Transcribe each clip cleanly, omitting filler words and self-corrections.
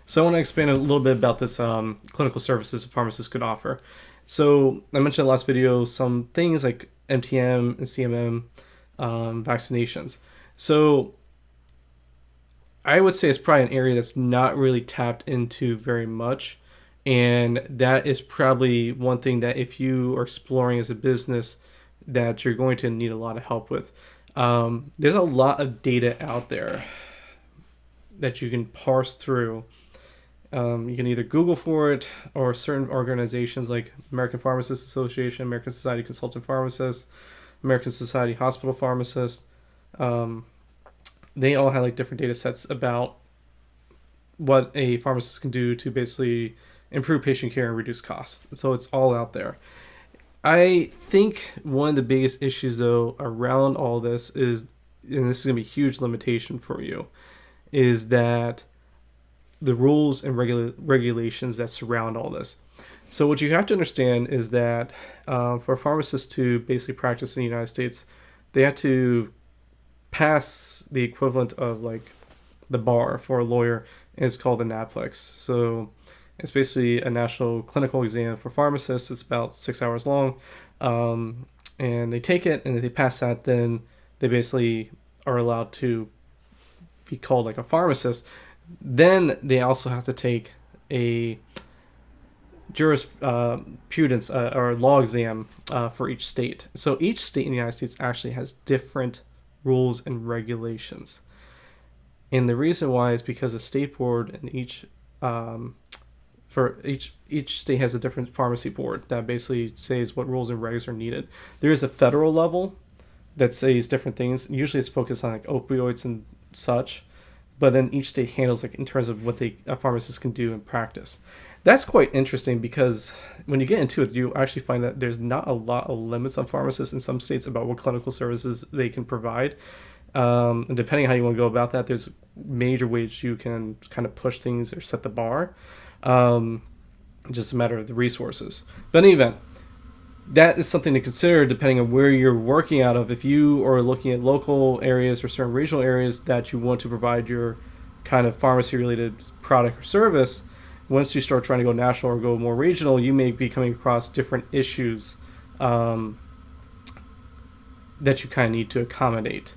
So I want to expand a little bit about this clinical services a pharmacist could offer. So I mentioned in the last video some things like MTM and CMM vaccinations. So I would say it's probably an area that's not really tapped into very much. And that is probably one thing that if you are exploring as a business that you're going to need a lot of help with. There's a lot of data out there that you can parse through. You can either Google for it or certain organizations like American Pharmacists Association, American Society of Consultant Pharmacists, American Society of Hospital Pharmacists. Um, they all have like different data sets about what a pharmacist can do to basically improve patient care and reduce costs. So it's all out there. I think one of the biggest issues though around all this is, and this is going to be a huge limitation for you, is that the rules and regulations that surround all this. So what you have to understand is that for pharmacists to basically practice in the United States, they have to pass the equivalent of like the bar for a lawyer, and it's called the NAPLEX. So it's basically a national clinical exam for pharmacists. It's about 6 hours long, and they take it, and if they pass that, then they basically are allowed to be called like a pharmacist. Then they also have to take a jurisprudence or law exam for each state. So each state in the United States actually has different rules and regulations. And the reason why is because the state board and for each state has a different pharmacy board that basically says what rules and regs are needed. There is a federal level that says different things. Usually it's focused on like opioids and such, but then each state handles like in terms of what a pharmacist can do in practice. That's quite interesting because when you get into it, you actually find that there's not a lot of limits on pharmacists in some states about what clinical services they can provide. And depending on how you want to go about that, there's major ways you can kind of push things or set the bar. Just a matter of the resources. But in any event, that is something to consider depending on where you're working out of. If you are looking at local areas or certain regional areas that you want to provide your kind of pharmacy related product or service, once you start trying to go national or go more regional, you may be coming across different issues that you kind of need to accommodate.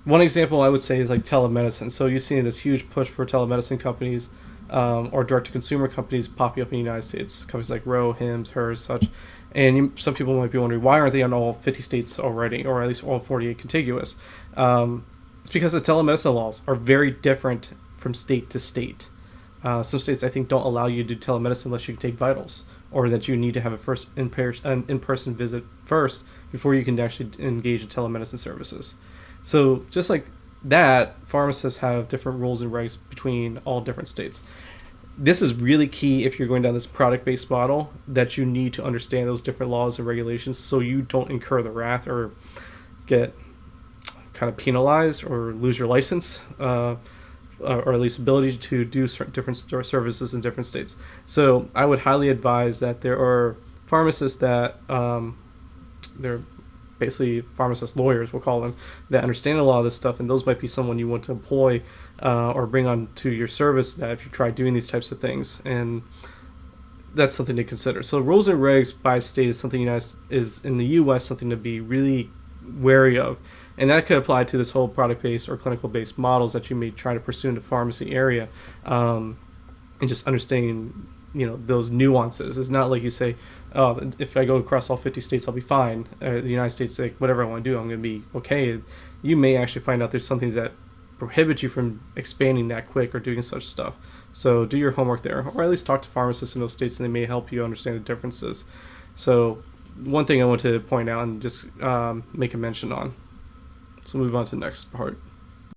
One example I would say is like telemedicine. So you've seen this huge push for telemedicine companies or direct-to-consumer companies popping up in the United States. Companies like Roe, Hims, Hers, such. And some people might be wondering, why aren't they on all 50 states already, or at least all 48 contiguous? It's because the telemedicine laws are very different from state to state. Some states, I think, don't allow you to do telemedicine unless you can take vitals, or that you need to have a first in-person visit first before you can actually engage in telemedicine services. So just like that, pharmacists have different rules and regs between all different states. This is really key if you're going down this product-based model, that you need to understand those different laws and regulations so you don't incur the wrath or get kind of penalized or lose your license, or at least ability to do different services in different states. So I would highly advise that there are pharmacists that they're basically pharmacist lawyers, we'll call them, that understand a lot of this stuff, and those might be someone you want to employ or bring on to your service that if you try doing these types of things, and that's something to consider. So rules and regs by state is something is in the U.S. something to be really wary of, and that could apply to this whole product-based or clinical-based models that you may try to pursue in the pharmacy area, and just understanding those nuances. It's not like you say, oh, if I go across all 50 states, I'll be fine. The United States, like, whatever I want to do, I'm going to be okay. You may actually find out there's some things that prohibit you from expanding that quick or doing such stuff. So do your homework there, or at least talk to pharmacists in those states, and they may help you understand the differences. So one thing I want to point out and just make a mention on. So move on to the next part.